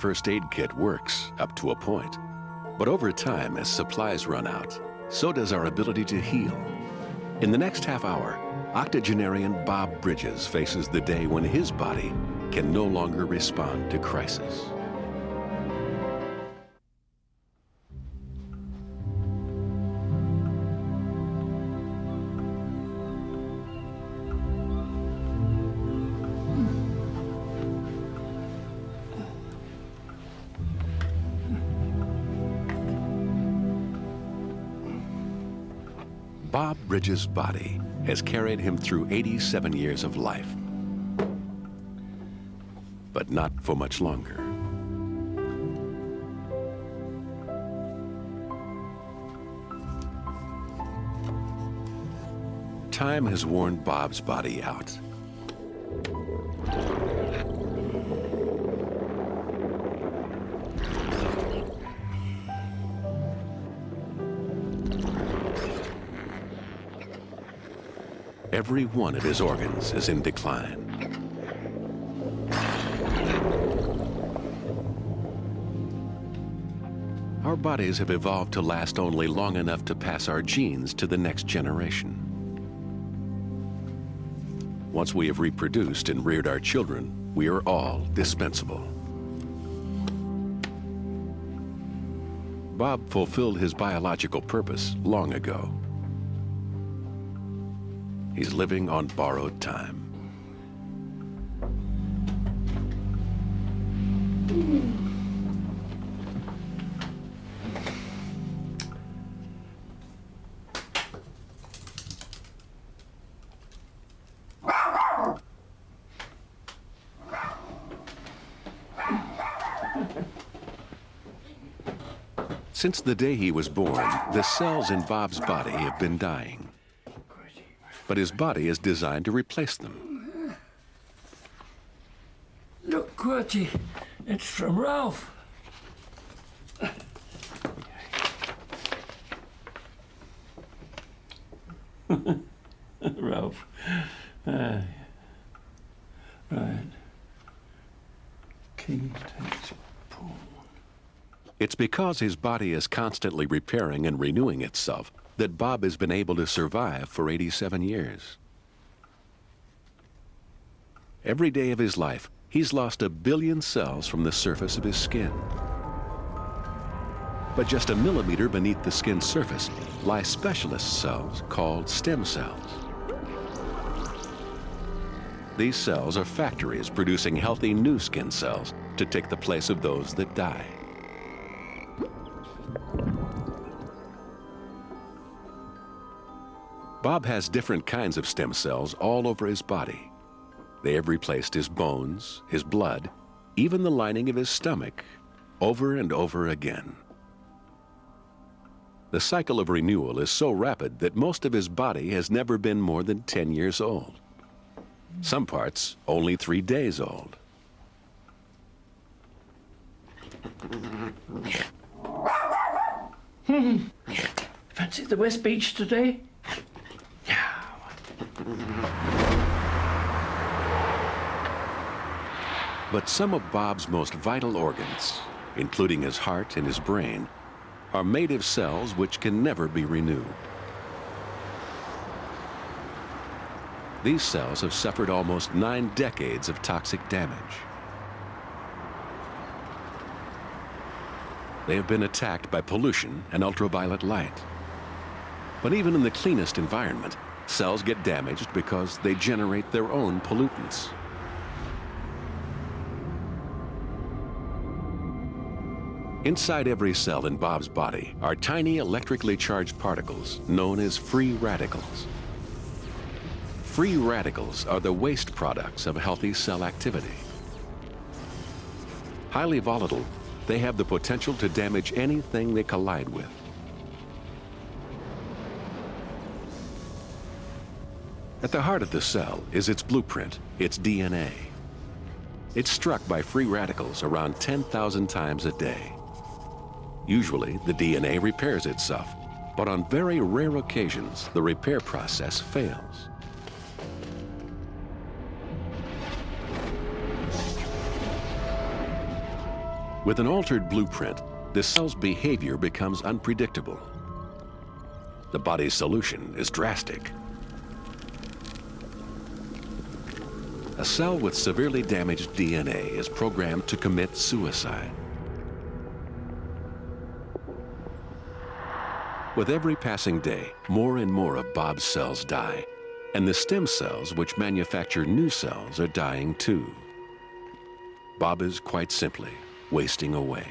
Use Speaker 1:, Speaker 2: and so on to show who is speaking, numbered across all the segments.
Speaker 1: first aid kit works up to a point. But over time, as supplies run out, so does our ability to heal. In the next half hour, octogenarian Bob Bridges faces the day when his body can no longer respond to crisis. Bob Bridges' body has carried him through 87 years of life, but not for much longer. Time has worn Bob's body out. Every one of his organs is in decline. Our bodies have evolved to last only long enough to pass our genes to the next generation. Once we have reproduced and reared our children, we are all dispensable. Bob fulfilled his biological purpose long ago. He's living on borrowed time. Since the day he was born, the cells in Bob's body have been dying. But his body is designed to replace them.
Speaker 2: Look, Qwerty, it's from Ralph. Ralph. Right. King takes pawn.
Speaker 1: It's because his body is constantly repairing and renewing itself that Bob has been able to survive for 87 years. Every day of his life, he's lost 1 billion cells from the surface of his skin. But just a millimeter beneath the skin's surface lie specialist cells called stem cells. These cells are factories producing healthy new skin cells to take the place of those that die. Bob has different kinds of stem cells all over his body. They have replaced his bones, his blood, even the lining of his stomach, over and over again. The cycle of renewal is so rapid that most of his body has never been more than 10 years old. Some parts only 3 days old.
Speaker 2: Fancy the West Beach today?
Speaker 1: But some of Bob's most vital organs, including his heart and his brain, are made of cells which can never be renewed. These cells have suffered almost 9 decades of toxic damage. They have been attacked by pollution and ultraviolet light. But even in the cleanest environment, cells get damaged because they generate their own pollutants. Inside every cell in Bob's body are tiny electrically charged particles known as free radicals. Free radicals are the waste products of healthy cell activity. Highly volatile, they have the potential to damage anything they collide with. At the heart of the cell is its blueprint, its DNA. It's struck by free radicals around 10,000 times a day. Usually, the DNA repairs itself, but on very rare occasions, the repair process fails. With an altered blueprint, the cell's behavior becomes unpredictable. The body's solution is drastic. A cell with severely damaged DNA is programmed to commit suicide. With every passing day, more and more of Bob's cells die, and the stem cells which manufacture new cells are dying too. Bob is quite simply wasting away.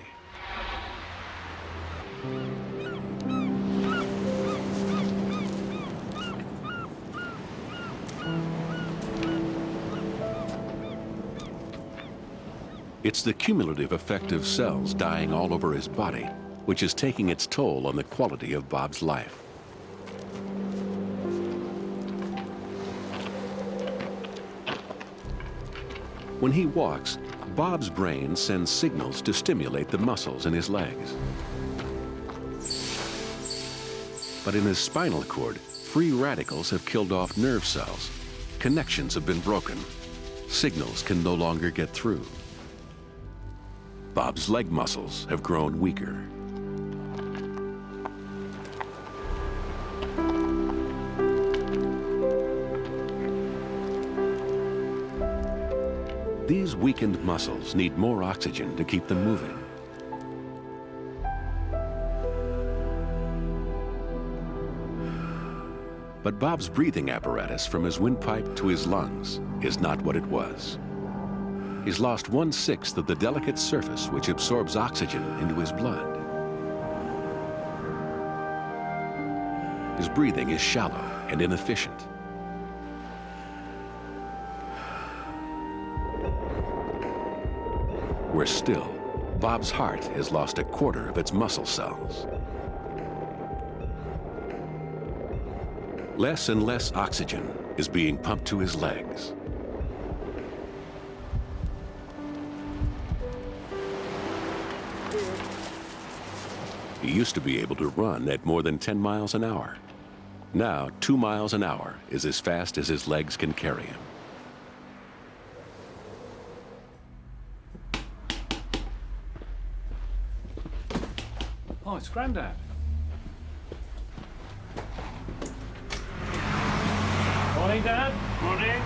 Speaker 1: It's the cumulative effect of cells dying all over his body, which is taking its toll on the quality of Bob's life. When he walks, Bob's brain sends signals to stimulate the muscles in his legs. But in his spinal cord, free radicals have killed off nerve cells. Connections have been broken. Signals can no longer get through. Bob's leg muscles have grown weaker. These weakened muscles need more oxygen to keep them moving. But Bob's breathing apparatus from his windpipe to his lungs is not what it was. He's lost 1/6 of the delicate surface which absorbs oxygen into his blood. His breathing is shallow and inefficient. Worse still, Bob's heart has lost 1/4 of its muscle cells. Less and less oxygen is being pumped to his legs. He used to be able to run at more than 10 miles an hour. Now, 2 miles an hour is as fast as his legs can carry him.
Speaker 3: Oh, it's Grandad.
Speaker 2: Morning, Dad. Morning.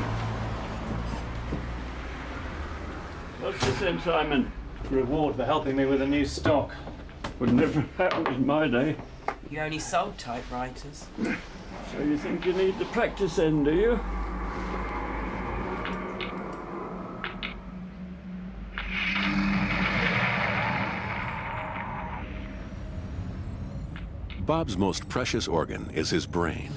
Speaker 2: What's this then, Simon?
Speaker 3: Reward for helping me with a new stock.
Speaker 2: Would never happen in my day.
Speaker 4: You only sold typewriters.
Speaker 2: So you think you need the practice then, do you?
Speaker 1: Bob's most precious organ is his brain.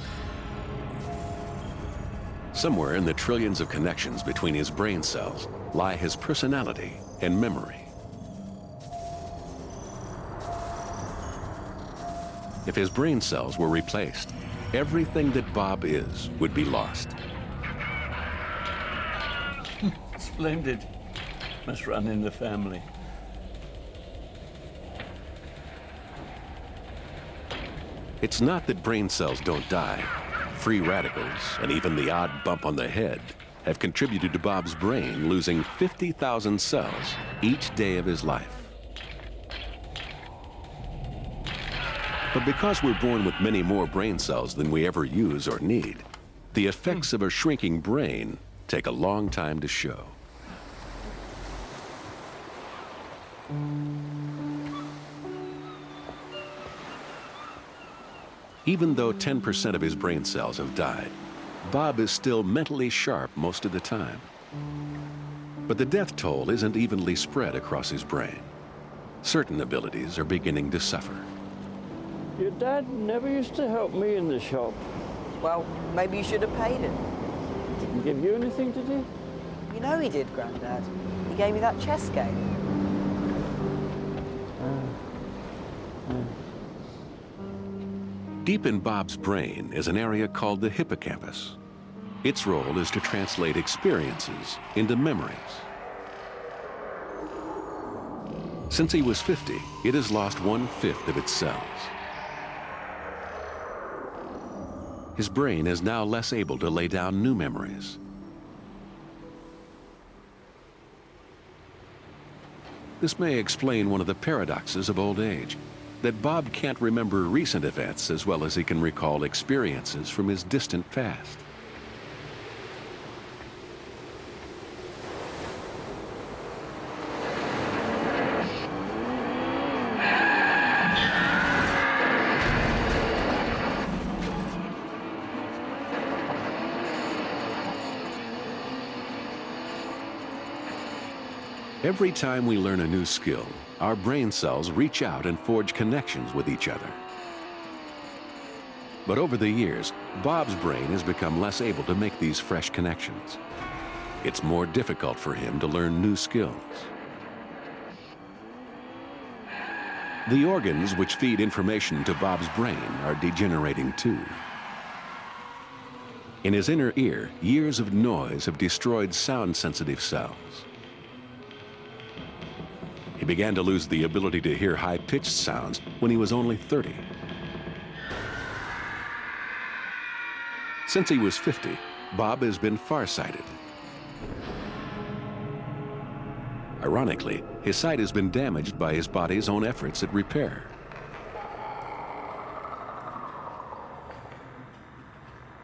Speaker 1: Somewhere in the trillions of connections between his brain cells lie his personality and memory. If his brain cells were replaced, everything that Bob is would be lost.
Speaker 2: Splendid. Must run in the family.
Speaker 1: It's not that brain cells don't die. Free radicals, and even the odd bump on the head, have contributed to Bob's brain losing 50,000 cells each day of his life. But because we're born with many more brain cells than we ever use or need, the effects of a shrinking brain take a long time to show. Even though 10% of his brain cells have died, Bob is still mentally sharp most of the time. But the death toll isn't evenly spread across his brain. Certain abilities are beginning to suffer.
Speaker 2: Your dad never used to help me in the shop.
Speaker 4: Well, maybe you should have paid him.
Speaker 2: Didn't give you anything to do?
Speaker 4: You know he did, Grandad. He gave me that chess game.
Speaker 1: Deep in Bob's brain is an area called the hippocampus. Its role is to translate experiences into memories. Since he was 50, it has lost 1/5 of its cells. His brain is now less able to lay down new memories. This may explain one of the paradoxes of old age, that Bob can't remember recent events as well as he can recall experiences from his distant past. Every time we learn a new skill, our brain cells reach out and forge connections with each other. But over the years, Bob's brain has become less able to make these fresh connections. It's more difficult for him to learn new skills. The organs which feed information to Bob's brain are degenerating too. In his inner ear, years of noise have destroyed sound-sensitive cells. He began to lose the ability to hear high-pitched sounds when he was only 30. Since he was 50, Bob has been farsighted. Ironically, his sight has been damaged by his body's own efforts at repair.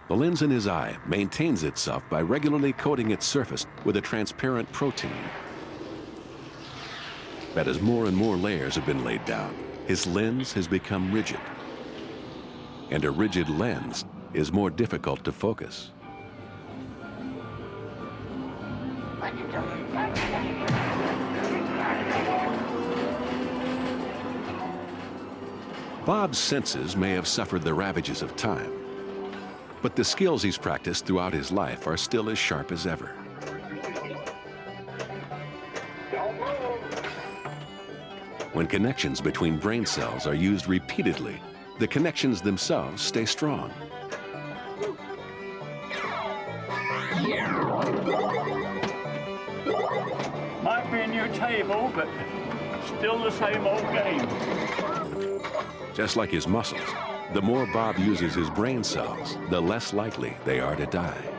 Speaker 1: The lens in his eye maintains itself by regularly coating its surface with a transparent protein. But as more and more layers have been laid down, his lens has become rigid. And a rigid lens is more difficult to focus. Bob's senses may have suffered the ravages of time, but the skills he's practiced throughout his life are still as sharp as ever. When connections between brain cells are used repeatedly, the connections themselves stay strong.
Speaker 2: Might be a new table, but still the same old game.
Speaker 1: Just like his muscles, the more Bob uses his brain cells, the less likely they are to die.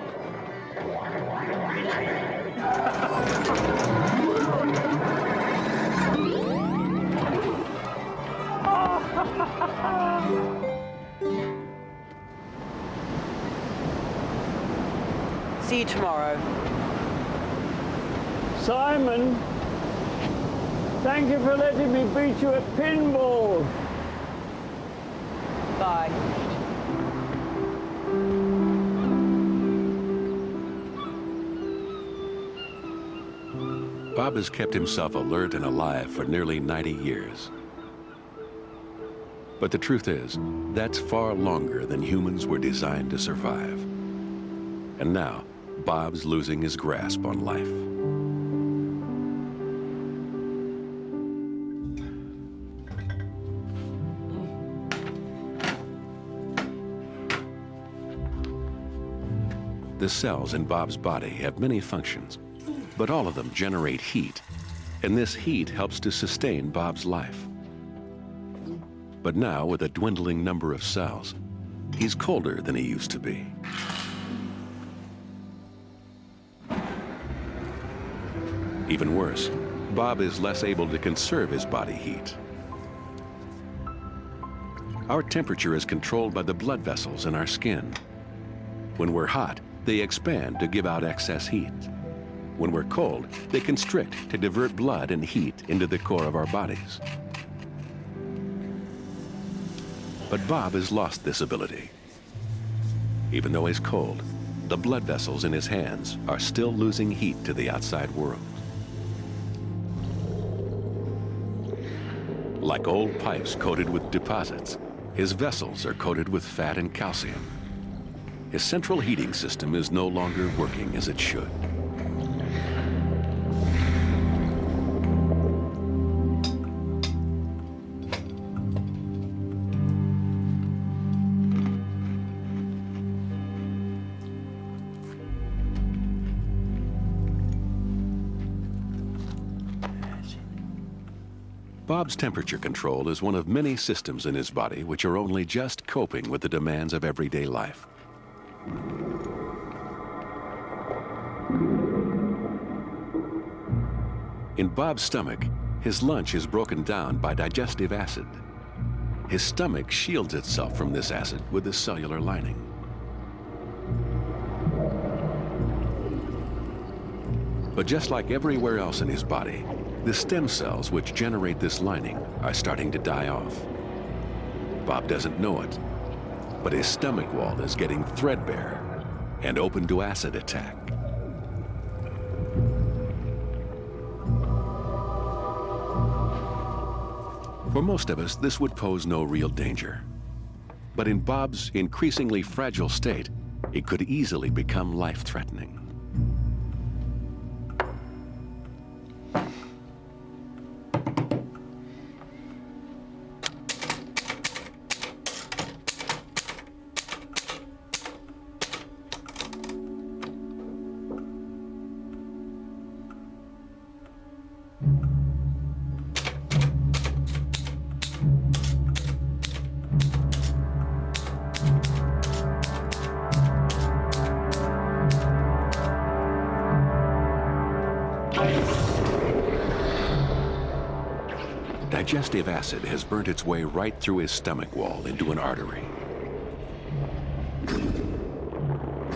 Speaker 4: See you tomorrow.
Speaker 2: Simon, thank you for letting me beat you at pinball.
Speaker 4: Bye.
Speaker 1: Bob has kept himself alert and alive for nearly 90 years. But the truth is, that's far longer than humans were designed to survive. And now, Bob's losing his grasp on life. The cells in Bob's body have many functions, but all of them generate heat, and this heat helps to sustain Bob's life. But now, with a dwindling number of cells, he's colder than he used to be. Even worse, Bob is less able to conserve his body heat. Our temperature is controlled by the blood vessels in our skin. When we're hot, they expand to give out excess heat. When we're cold, they constrict to divert blood and heat into the core of our bodies. But Bob has lost this ability. Even though he's cold, the blood vessels in his hands are still losing heat to the outside world. Like old pipes coated with deposits, his vessels are coated with fat and calcium. His central heating system is no longer working as it should. Bob's temperature control is one of many systems in his body which are only just coping with the demands of everyday life. In Bob's stomach, His lunch is broken down by digestive acid. His stomach shields itself from this acid with a cellular lining. But just like everywhere else in his body, the stem cells which generate this lining are starting to die off. Bob doesn't know it, but his stomach wall is getting threadbare and open to acid attack. For most of us, this would pose no real danger. But in Bob's increasingly fragile state, it could easily become life-threatening. Digestive acid has burnt its way right through his stomach wall into an artery.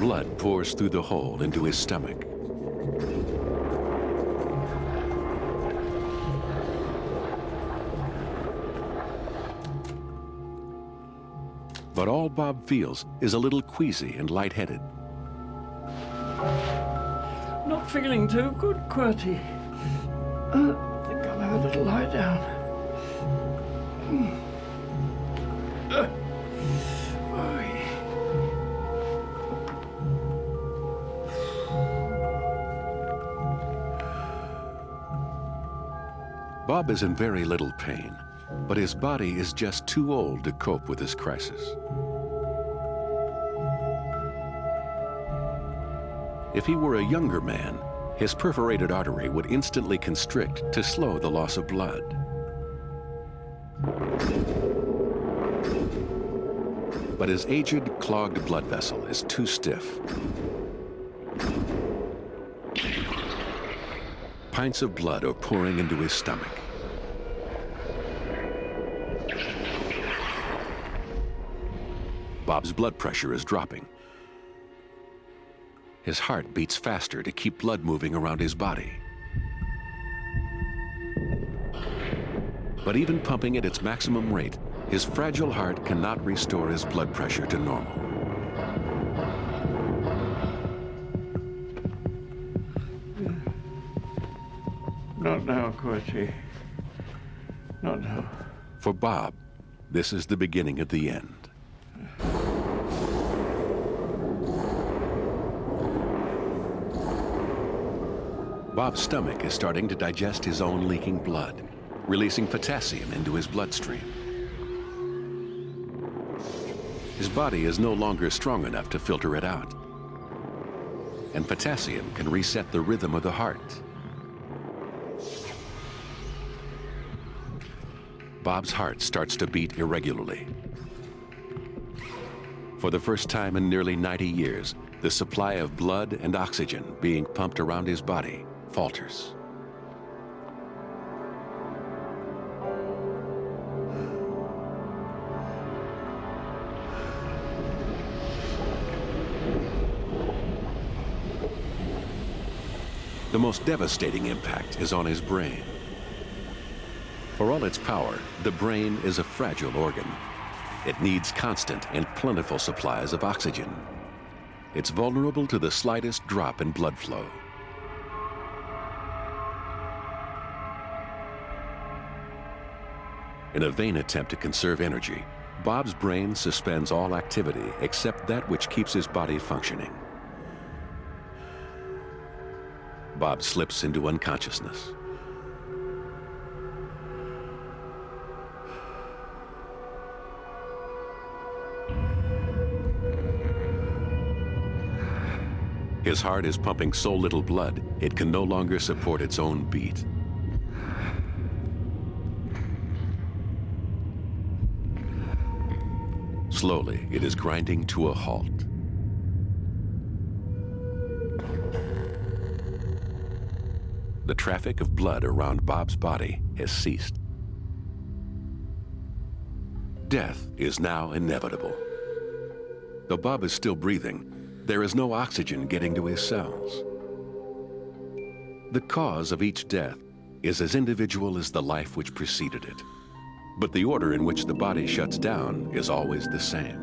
Speaker 1: Blood pours through the hole into his stomach. But all Bob feels is a little queasy and lightheaded.
Speaker 2: Not feeling too good, Qwerty. I think I'll have a little lie down.
Speaker 1: Bob is in very little pain, but his body is just too old to cope with this crisis. If he were a younger man, his perforated artery would instantly constrict to slow the loss of blood. But his aged, clogged blood vessel is too stiff. Pints of blood are pouring into his stomach. Bob's blood pressure is dropping. His heart beats faster to keep blood moving around his body. But even pumping at its maximum rate, his fragile heart cannot restore his blood pressure to normal.
Speaker 2: Not now, Qwerty. Not now.
Speaker 1: For Bob, this is the beginning of the end. Bob's stomach is starting to digest his own leaking blood, releasing potassium into his bloodstream. His body is no longer strong enough to filter it out. And potassium can reset the rhythm of the heart. Bob's heart starts to beat irregularly. For the first time in nearly 90 years, the supply of blood and oxygen being pumped around his body falters. The most devastating impact is on his brain. For all its power, the brain is a fragile organ. It needs constant and plentiful supplies of oxygen. It's vulnerable to the slightest drop in blood flow. In a vain attempt to conserve energy, Bob's brain suspends all activity except that which keeps his body functioning. Bob slips into unconsciousness. His heart is pumping so little blood, it can no longer support its own beat. Slowly, it is grinding to a halt. the traffic of blood around Bob's body has ceased. Death is now inevitable. Though Bob is still breathing, there is no oxygen getting to his cells. The cause of each death is as individual as the life which preceded it. But the order in which the body shuts down is always the same.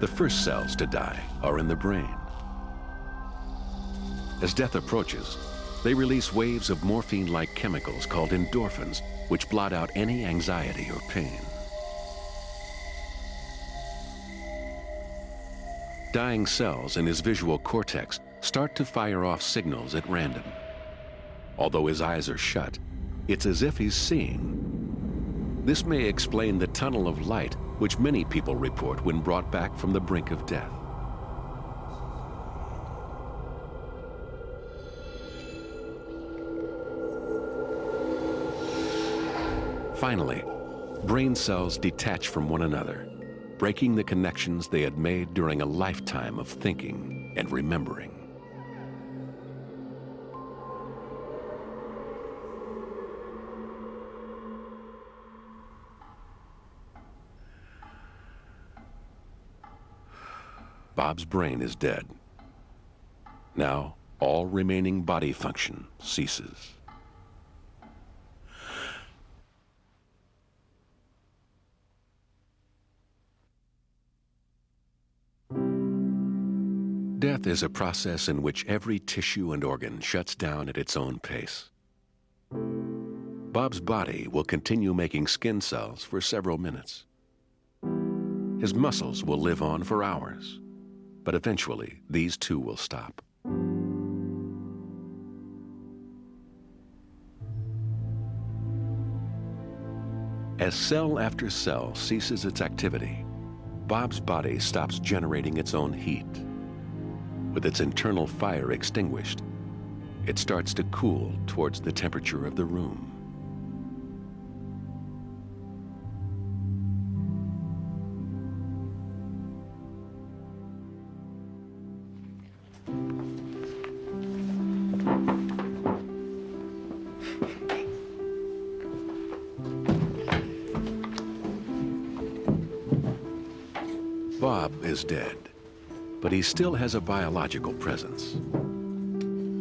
Speaker 1: The first cells to die are in the brain. As death approaches, they release waves of morphine-like chemicals called endorphins, which blot out any anxiety or pain. Dying cells in his visual cortex start to fire off signals at random. Although his eyes are shut, it's as if he's seeing. This may explain the tunnel of light which many people report when brought back from the brink of death. Finally, brain cells detach from one another, breaking the connections they had made during a lifetime of thinking and remembering. Bob's brain is dead. Now, all remaining body function ceases. Death is a process in which every tissue and organ shuts down at its own pace. Bob's body will continue making skin cells for several minutes. His muscles will live on for hours, but eventually these too will stop. As cell after cell ceases its activity, Bob's body stops generating its own heat. With its internal fire extinguished, it starts to cool towards the temperature of the room. Bob is dead, but he still has a biological presence.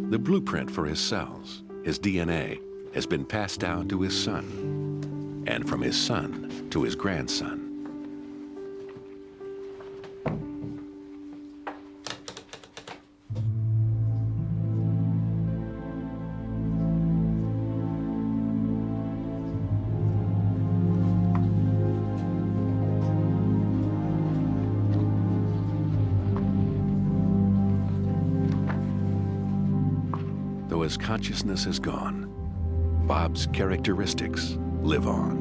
Speaker 1: The blueprint for his cells, his DNA, has been passed down to his son, and from his son to his grandson. Though his consciousness is gone, Bob's characteristics live on.